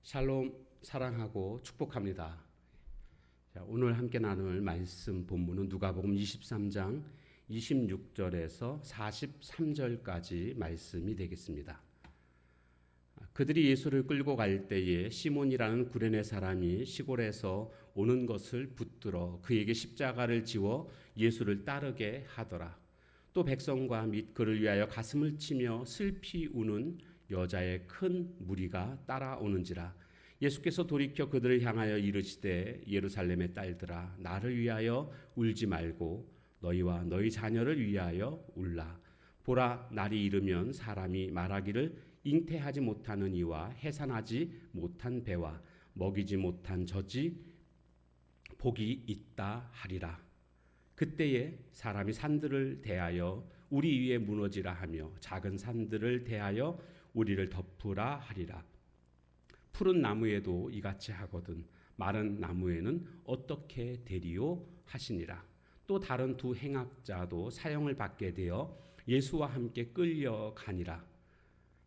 샬롬, 사랑하고 축복합니다. 자, 오늘 함께 나눌 말씀 본문은 누가복음 23장 26절에서 43절까지 말씀이 되겠습니다. 그들이 예수를 끌고 갈 때에 시몬이라는 구레네 사람이 시골에서 오는 것을 붙들어 그에게 십자가를 지워 예수를 따르게 하더라. 또 백성과 및 그를 위하여 가슴을 치며 슬피 우는 여자의 큰 무리가 따라오는지라. 예수께서 돌이켜 그들을 향하여 이르시되 예루살렘의 딸들아 나를 위하여 울지 말고 너희와 너희 자녀를 위하여 울라. 보라, 날이 이르면 사람이 말하기를 잉태하지 못하는 이와 해산하지 못한 배와 먹이지 못한 젖이 복이 있다 하리라. 그때에 사람이 산들을 대하여 우리 위에 무너지라 하며 작은 산들을 대하여 우리를 덮으라 하리라. 푸른 나무에도 이같이 하거든 마른 나무에는 어떻게 되리요 하시니라. 또 다른 두 행악자도 사형을 받게 되어 예수와 함께 끌려가니라.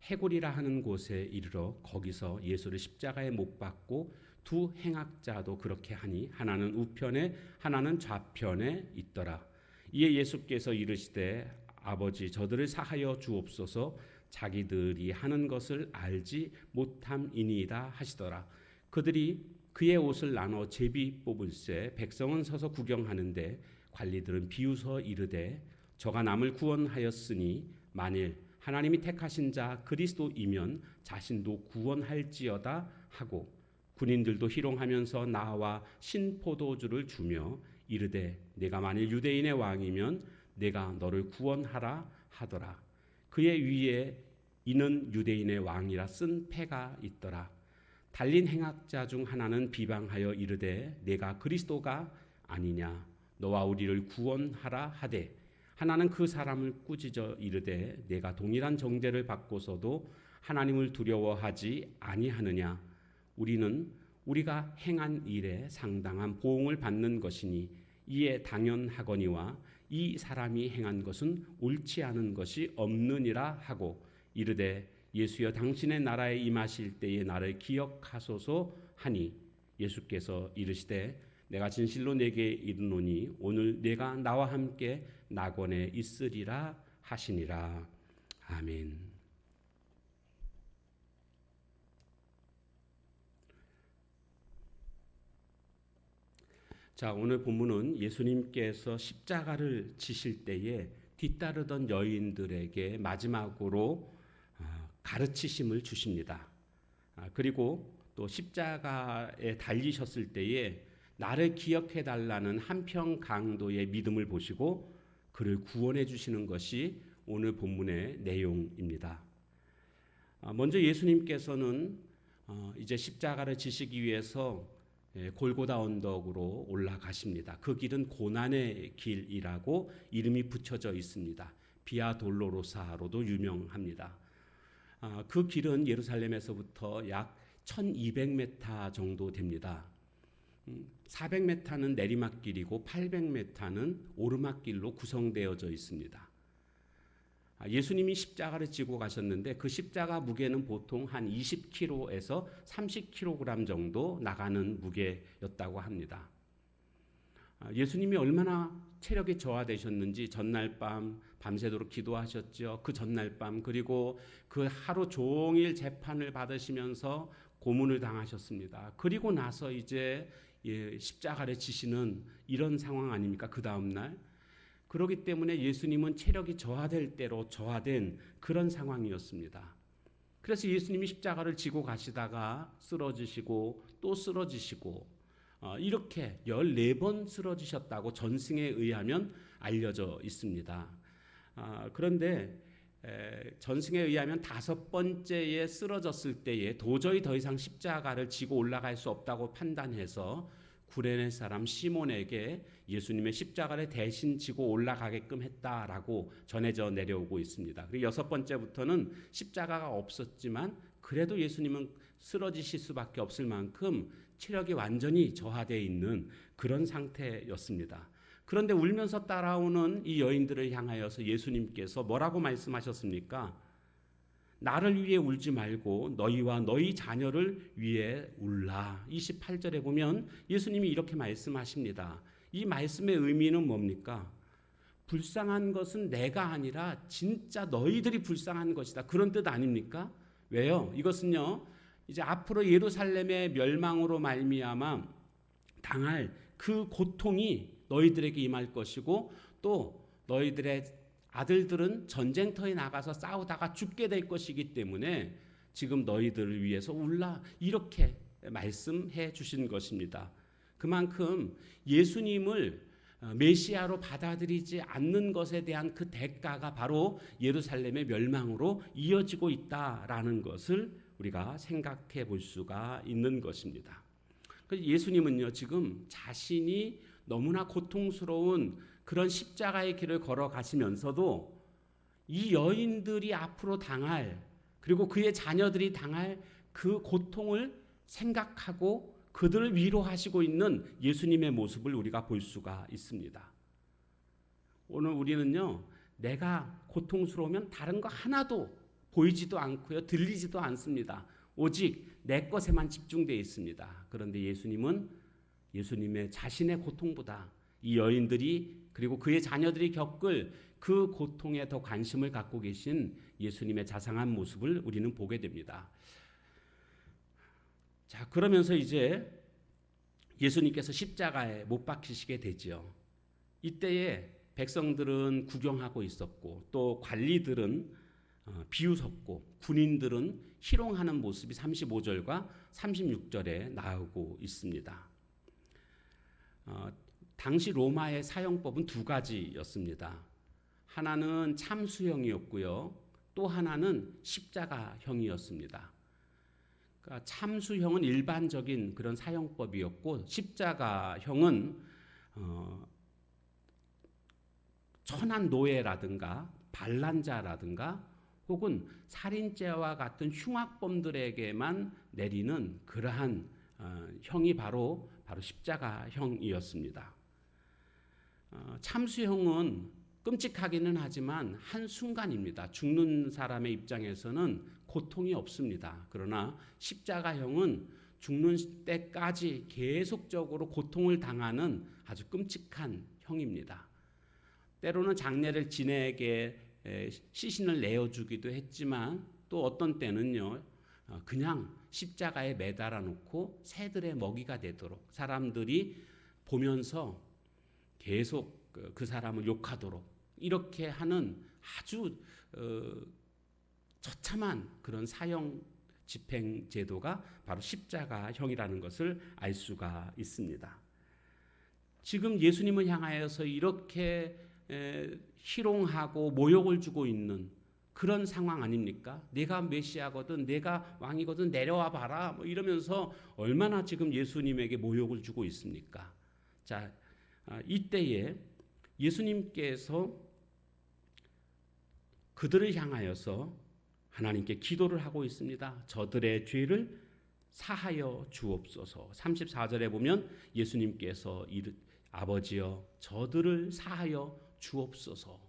해골이라 하는 곳에 이르러 거기서 예수를 십자가에 못 박고 두 행악자도 그렇게 하니 하나는 우편에 하나는 좌편에 있더라. 이에 예수께서 이르시되 아버지 저들을 사하여 주옵소서 자기들이 하는 것을 알지 못함이니이다 하시더라. 그들이 그의 옷을 나눠 제비 뽑을새 백성은 서서 구경하는데 관리들은 비웃어 이르되 저가 남을 구원하였으니 만일 하나님이 택하신 자 그리스도이면 자신도 구원할지어다 하고 군인들도 희롱하면서 나와 신포도주를 주며 이르되 내가 만일 유대인의 왕이면 내가 너를 구원하라 하더라. 그의 위에 이는 유대인의 왕이라 쓴 패가 있더라. 달린 행악자 중 하나는 비방하여 이르되 내가 그리스도가 아니냐 너와 우리를 구원하라 하되 하나는 그 사람을 꾸짖어 이르되 내가 동일한 정죄를 받고서도 하나님을 두려워하지 아니하느냐. 우리는 우리가 행한 일에 상당한 보응을 받는 것이니 이에 당연하거니와 이 사람이 행한 것은 옳지 않은 것이 없느니라 하고 이르되 예수여 당신의 나라에 임하실 때에 나를 기억하소서 하니 예수께서 이르시되 내가 진실로 내게 이르노니 오늘 내가 나와 함께 낙원에 있으리라 하시니라. 아멘. 자, 오늘 본문은 예수님께서 십자가를 지실 때에 뒤따르던 여인들에게 마지막으로 가르치심을 주십니다. 그리고 또 십자가에 달리셨을 때에 나를 기억해 달라는 한평 강도의 믿음을 보시고 그를 구원해 주시는 것이 오늘 본문의 내용입니다. 먼저 예수님께서는 이제 십자가를 지시기 위해서 골고다 언덕으로 올라가십니다. 그 길은 고난의 길이라고 이름이 붙여져 있습니다. 비아 돌로로사로도 유명합니다. 그 길은 예루살렘에서부터 약 1200m 정도 됩니다. 400m는 내리막길이고 800m는 오르막길로 구성되어져 있습니다. 예수님이 십자가를 지고 가셨는데 그 십자가 무게는 보통 한 20kg에서 30kg 정도 나가는 무게였다고 합니다. 예수님이 얼마나 체력이 저하되셨는지 전날 밤 밤새도록 기도하셨죠. 그 전날 밤 그리고 그 하루 종일 재판을 받으시면서 고문을 당하셨습니다. 그리고 나서 이제 십자가를 지시는 이런 상황 아닙니까? 그 다음 날. 그렇기 때문에 예수님은 체력이 저하될 대로 저하된 그런 상황이었습니다. 그래서 예수님이 십자가를 지고 가시다가 쓰러지시고 또 쓰러지시고 이렇게 14번 쓰러지셨다고 전승에 의하면 알려져 있습니다. 그런데 전승에 의하면 5번째에 쓰러졌을 때에 도저히 더 이상 십자가를 지고 올라갈 수 없다고 판단해서 구레네 사람 시몬에게 예수님의 십자가를 대신 지고 올라가게끔 했다라고 전해져 내려오고 있습니다. 그리고 6번째부터는 십자가가 없었지만 그래도 예수님은 쓰러지실 수밖에 없을 만큼 체력이 완전히 저하되어 있는 그런 상태였습니다. 그런데 울면서 따라오는 이 여인들을 향하여서 예수님께서 뭐라고 말씀하셨습니까? 나를 위해 울지 말고 너희와 너희 자녀를 위해 울라. 28절에 보면 예수님이 이렇게 말씀하십니다. 이 말씀의 의미는 뭡니까? 불쌍한 것은 내가 아니라 진짜 너희들이 불쌍한 것이다. 그런 뜻 아닙니까? 왜요? 이것은요, 이제 앞으로 예루살렘의 멸망으로 말미암아 당할 그 고통이 너희들에게 임할 것이고, 또 너희들의 아들들은 전쟁터에 나가서 싸우다가 죽게 될 것이기 때문에 지금 너희들을 위해서 울라, 이렇게 말씀해 주신 것입니다. 그만큼 예수님을 메시아로 받아들이지 않는 것에 대한 그 대가가 바로 예루살렘의 멸망으로 이어지고 있다라는 것을 우리가 생각해 볼 수가 있는 것입니다. 예수님은요, 지금 자신이 너무나 고통스러운 그런 십자가의 길을 걸어가시면서도 이 여인들이 앞으로 당할, 그리고 그의 자녀들이 당할 그 고통을 생각하고 그들을 위로하시고 있는 예수님의 모습을 우리가 볼 수가 있습니다. 오늘 우리는요, 내가 고통스러우면 다른 거 하나도 보이지도 않고요, 들리지도 않습니다. 오직 내 것에만 집중되어 있습니다. 그런데 예수님은 예수님의 자신의 고통보다 이 여인들이 그리고 그의 자녀들이 겪을 그 고통에 더 관심을 갖고 계신 예수님의 자상한 모습을 우리는 보게 됩니다. 자, 그러면서 이제 예수님께서 십자가에 못 박히시게 되죠. 이때에 백성들은 구경하고 있었고, 또 관리들은 비웃었고, 군인들은 희롱하는 모습이 35절과 36절에 나오고 있습니다. 당시 로마의 사형법은 두 가지였습니다. 하나는 참수형이었고요, 또 하나는 십자가형이었습니다. 그러니까 참수형은 일반적인 그런 사형법이었고, 십자가형은 천한 노예라든가 반란자라든가 혹은 살인죄와 같은 흉악범들에게만 내리는 그러한 형이 바로 십자가형이었습니다. 참수형은 끔찍하기는 하지만 한순간입니다. 죽는 사람의 입장에서는 고통이 없습니다. 그러나 십자가형은 죽는 때까지 계속적으로 고통을 당하는 아주 끔찍한 형입니다. 때로는 장례를 지내게 시신을 내어주기도 했지만, 또 어떤 때는요, 그냥 십자가에 매달아 놓고 새들의 먹이가 되도록, 사람들이 보면서 계속 그 사람을 욕하도록 이렇게 하는 아주 처참한 그런 사형 집행 제도가 바로 십자가형이라는 것을 알 수가 있습니다. 지금 예수님을 향하여서 이렇게 희롱하고 모욕을 주고 있는 그런 상황 아닙니까? 내가 메시아거든, 내가 왕이거든, 내려와 봐라, 뭐 이러면서 얼마나 지금 예수님에게 모욕을 주고 있습니까? 자, 이때에 예수님께서 그들을 향하여서 하나님께 기도를 하고 있습니다. 저들의 죄를 사하여 주옵소서. 34절에 보면 예수님께서 아버지여 저들을 사하여 주옵소서.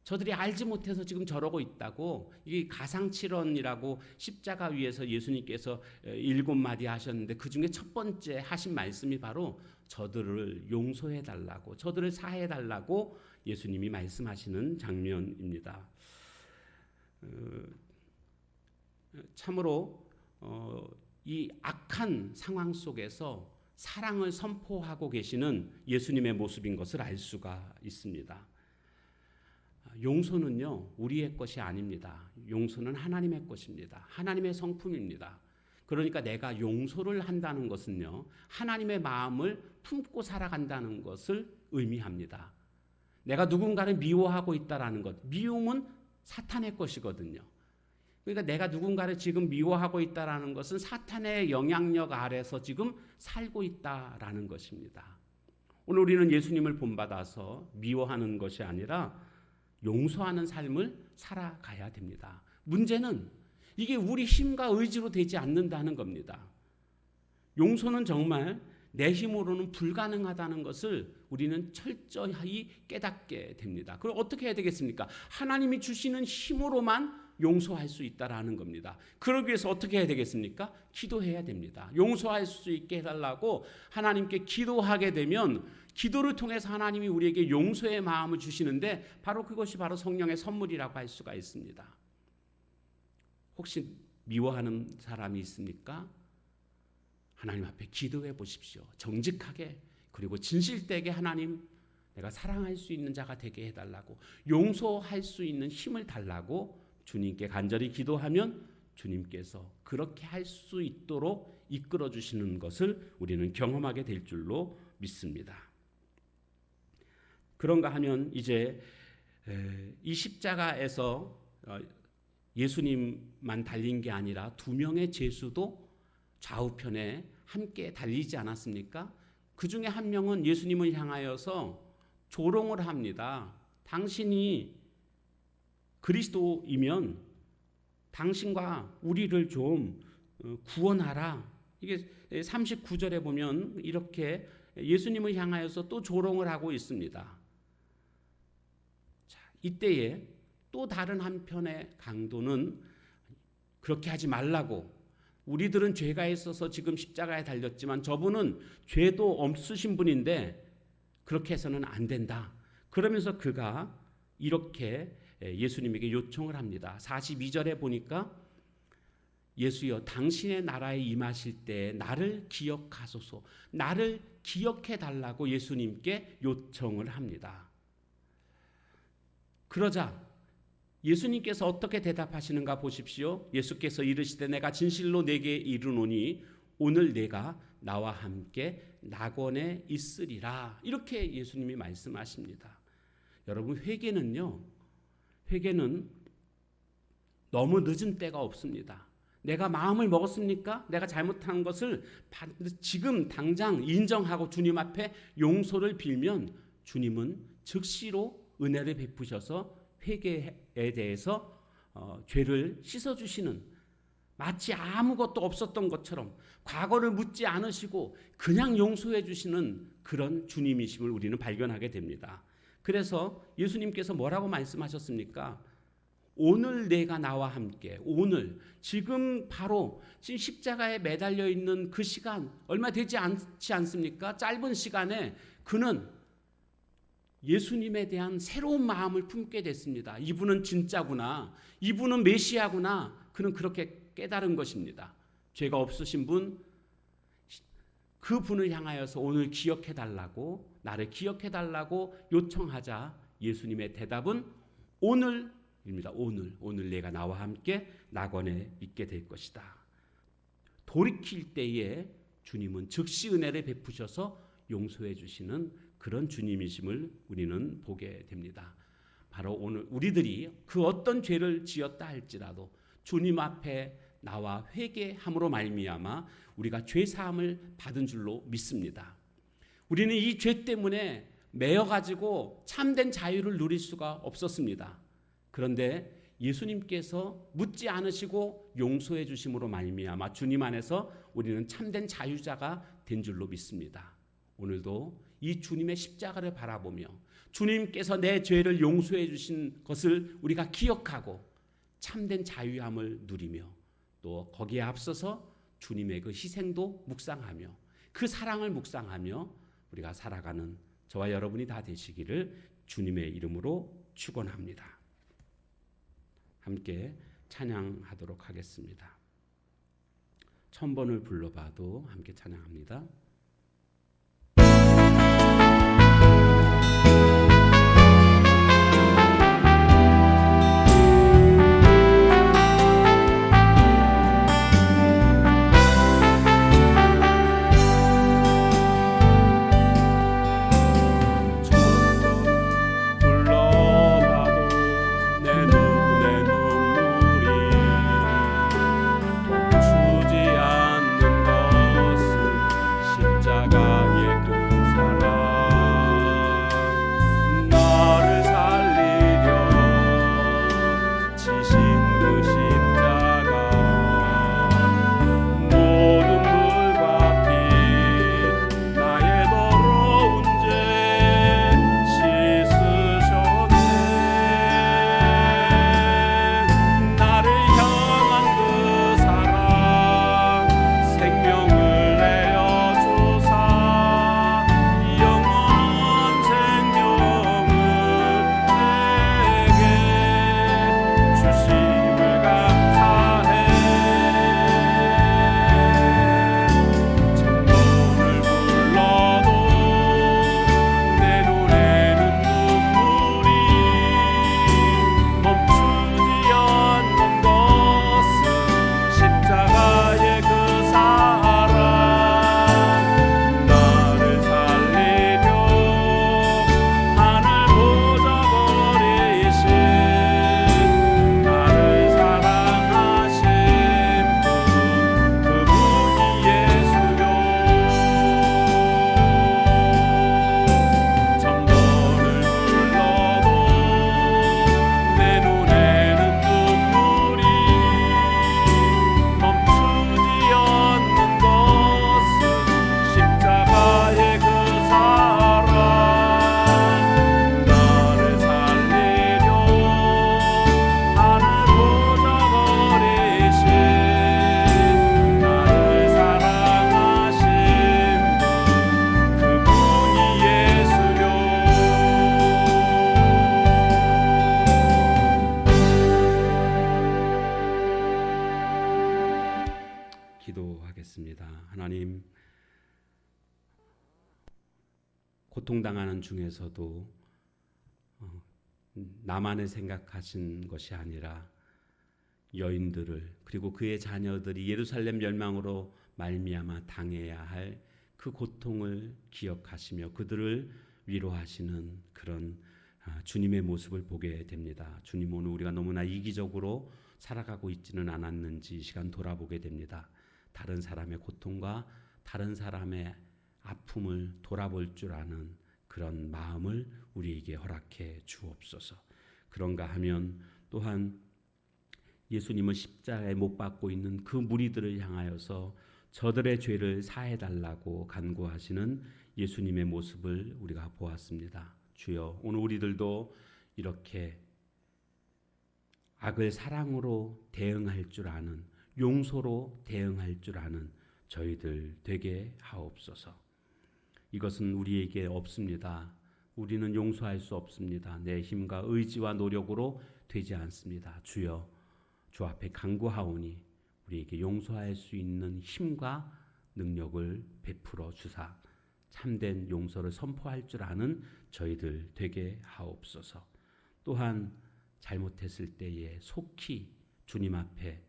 저들이 알지 못해서 지금 저러고 있다고, 이게 가상칠언이라고 십자가 위에서 예수님께서 7마디 하셨는데 그 중에 첫 번째 하신 말씀이 바로 저들을 용서해 달라고, 저들을 사해 달라고 예수님이 말씀하시는 장면입니다. 참으로 이 악한 상황 속에서 사랑을 선포하고 계시는 예수님의 모습인 것을 알 수가 있습니다. 용서는요, 우리의 것이 아닙니다. 용서는 하나님의 것입니다. 하나님의 성품입니다. 그러니까 내가 용서를 한다는 것은요, 하나님의 마음을 품고 살아간다는 것을 의미합니다. 내가 누군가를 미워하고 있다라는 것, 미움은 사탄의 것이거든요. 그러니까 내가 누군가를 지금 미워하고 있다라는 것은 사탄의 영향력 아래서 지금 살고 있다라는 것입니다. 오늘 우리는 예수님을 본받아서 미워하는 것이 아니라 용서하는 삶을 살아가야 됩니다. 문제는 이게 우리 힘과 의지로 되지 않는다는 겁니다. 용서는 정말 내 힘으로는 불가능하다는 것을 우리는 철저히 깨닫게 됩니다. 그럼 어떻게 해야 되겠습니까? 하나님이 주시는 힘으로만 용서할 수 있다라는 겁니다. 그러기 위해서 어떻게 해야 되겠습니까? 기도해야 됩니다. 용서할 수 있게 해달라고 하나님께 기도하게 되면 기도를 통해서 하나님이 우리에게 용서의 마음을 주시는데 바로 그것이 바로 성령의 선물이라고 할 수가 있습니다. 혹시 미워하는 사람이 있습니까? 하나님 앞에 기도해 보십시오. 정직하게 그리고 진실되게 하나님 내가 사랑할 수 있는 자가 되게 해달라고 용서할 수 있는 힘을 달라고 주님께 간절히 기도하면 주님께서 그렇게 할 수 있도록 이끌어 주시는 것을 우리는 경험하게 될 줄로 믿습니다. 그런가 하면 이제 이 십자가에서 예수님만 달린 게 아니라 두 명의 제수도 좌우편에 함께 달리지 않았습니까? 그 중에 한 명은 예수님을 향하여서 조롱을 합니다. 당신이 그리스도이면 당신과 우리를 좀 구원하라. 이게 39절에 보면 이렇게 예수님을 향하여서 또 조롱을 하고 있습니다. 자, 이때에 또 다른 한편의 강도는 그렇게 하지 말라고, 우리들은 죄가 있어서 지금 십자가에 달렸지만 저분은 죄도 없으신 분인데 그렇게 해서는 안 된다. 그러면서 그가 이렇게 예수님에게 요청을 합니다. 42절에 보니까 예수여 당신의 나라에 임하실 때 나를 기억하소서, 나를 기억해 달라고 예수님께 요청을 합니다. 그러자 예수님께서 어떻게 대답하시는가 보십시오. 예수께서 이르시되 내가 진실로 내게 이르노니 오늘 내가 나와 함께 낙원에 있으리라. 이렇게 예수님이 말씀하십니다. 여러분, 회개는 너무 늦은 때가 없습니다. 내가 마음을 먹었습니까? 내가 잘못한 것을 지금 당장 인정하고 주님 앞에 용서를 빌면 주님은 즉시로 은혜를 베푸셔서 회개에 대해서 죄를 씻어주시는, 마치 아무것도 없었던 것처럼 과거를 묻지 않으시고 그냥 용서해 주시는 그런 주님이심을 우리는 발견하게 됩니다. 그래서 예수님께서 뭐라고 말씀하셨습니까? 오늘 내가 나와 함께, 오늘 지금 바로 지금 십자가에 매달려 있는 그 시간 얼마 되지 않지 않습니까? 짧은 시간에 그는 예수님에 대한 새로운 마음을 품게 됐습니다. 이분은 진짜구나, 이분은 메시아구나. 그는 그렇게 깨달은 것입니다. 죄가 없으신 분, 그 분을 향하여서 오늘 기억해 달라고, 나를 기억해 달라고 요청하자 예수님의 대답은 오늘입니다. 오늘 내가 나와 함께 낙원에 있게 될 것이다. 돌이킬 때에 주님은 즉시 은혜를 베푸셔서 용서해 주시는 그런 주님이심을 우리는 보게 됩니다. 바로 오늘 우리들이 그 어떤 죄를 지었다 할지라도 주님 앞에 나와 회개함으로 말미암아 우리가 죄 사함을 받은 줄로 믿습니다. 우리는 이 죄 때문에 매여 가지고 참된 자유를 누릴 수가 없었습니다. 그런데 예수님께서 묻지 않으시고 용서해 주심으로 말미암아 주님 안에서 우리는 참된 자유자가 된 줄로 믿습니다. 오늘도 이 주님의 십자가를 바라보며 주님께서 내 죄를 용서해 주신 것을 우리가 기억하고 참된 자유함을 누리며 또 거기에 앞서서 주님의 그 희생도 묵상하며 그 사랑을 묵상하며 우리가 살아가는 저와 여러분이 다 되시기를 주님의 이름으로 축원합니다. 함께 찬양하도록 하겠습니다. 1000번을 불러봐도 함께 찬양합니다. 기도하겠습니다. 하나님, 고통당하는 중에서도 나만을 생각하신 것이 아니라 여인들을, 그리고 그의 자녀들이 예루살렘 멸망으로 말미암아 당해야 할 그 고통을 기억하시며 그들을 위로하시는 그런 주님의 모습을 보게 됩니다. 주님, 오늘 우리가 너무나 이기적으로 살아가고 있지는 않았는지 이 시간 돌아보게 됩니다. 다른 사람의 고통과 다른 사람의 아픔을 돌아볼 줄 아는 그런 마음을 우리에게 허락해 주옵소서. 그런가 하면 또한 예수님은 십자가에 못 박고 있는 그 무리들을 향하여서 저들의 죄를 사해달라고 간구하시는 예수님의 모습을 우리가 보았습니다. 주여, 오늘 우리들도 이렇게 악을 사랑으로 대응할 줄 아는, 용서로 대응할 줄 아는 저희들 되게 하옵소서. 이것은 우리에게 없습니다. 우리는 용서할 수 없습니다. 내 힘과 의지와 노력으로 되지 않습니다. 주여, 주 앞에 간구하오니 우리에게 용서할 수 있는 힘과 능력을 베풀어 주사 참된 용서를 선포할 줄 아는 저희들 되게 하옵소서. 또한 잘못했을 때에 속히 주님 앞에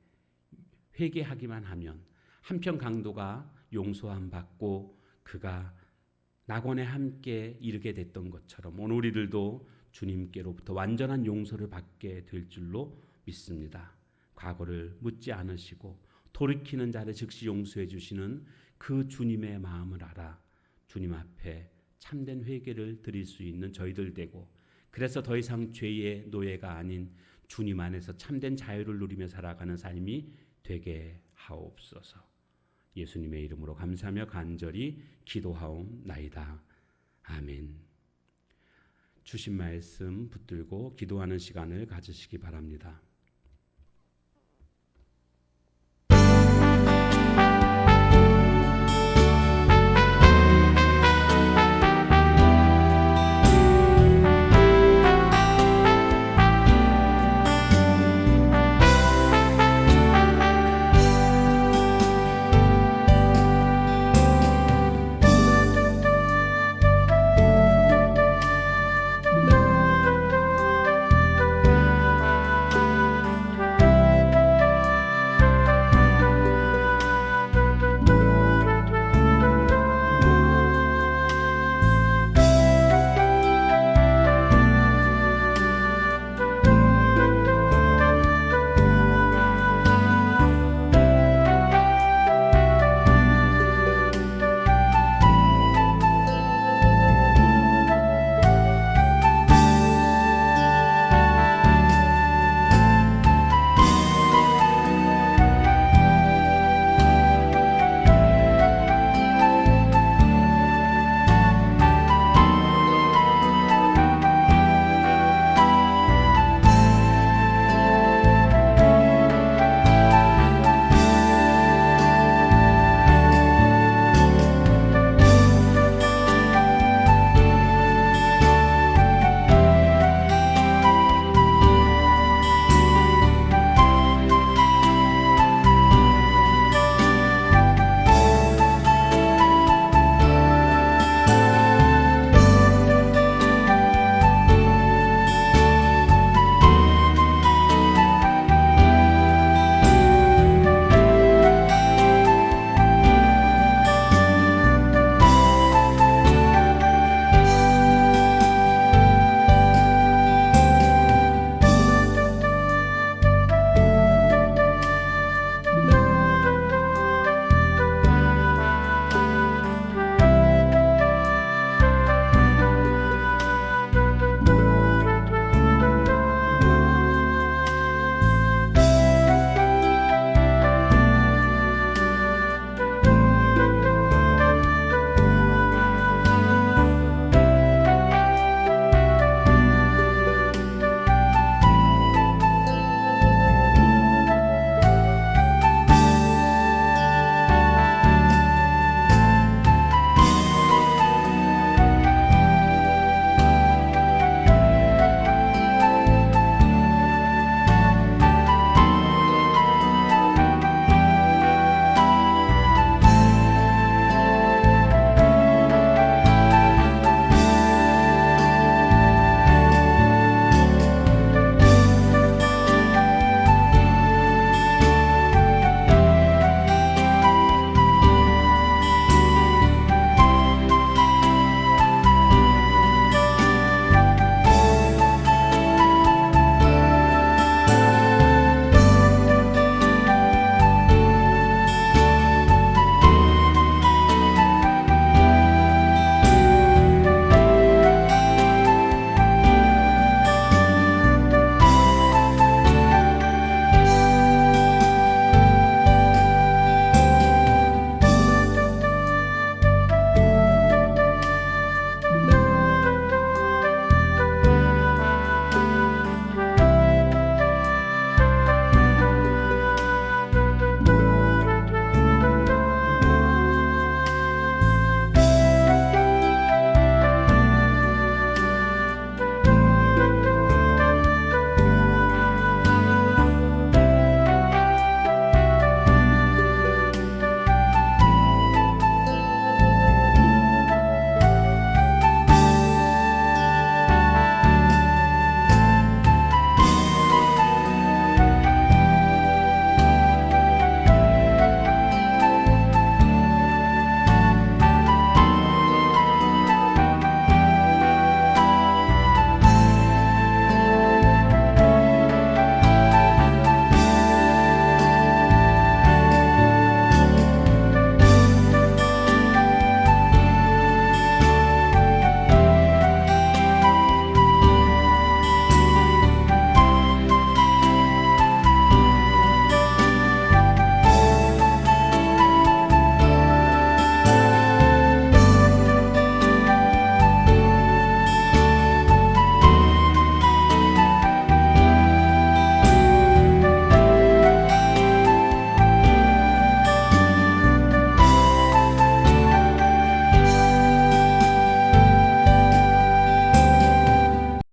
회개하기만 하면 한편 강도가 용서함 받고 그가 낙원에 함께 이르게 됐던 것처럼 오늘 우리들도 주님께로부터 완전한 용서를 받게 될 줄로 믿습니다. 과거를 묻지 않으시고 돌이키는 자를 즉시 용서해 주시는 그 주님의 마음을 알아 주님 앞에 참된 회개를 드릴 수 있는 저희들 되고, 그래서 더 이상 죄의 노예가 아닌 주님 안에서 참된 자유를 누리며 살아가는 삶이 되게 하옵소서. 예수님의 이름으로 감사하며 간절히 기도하옵나이다. 아멘. 주신 말씀 붙들고 기도하는 시간을 가지시기 바랍니다.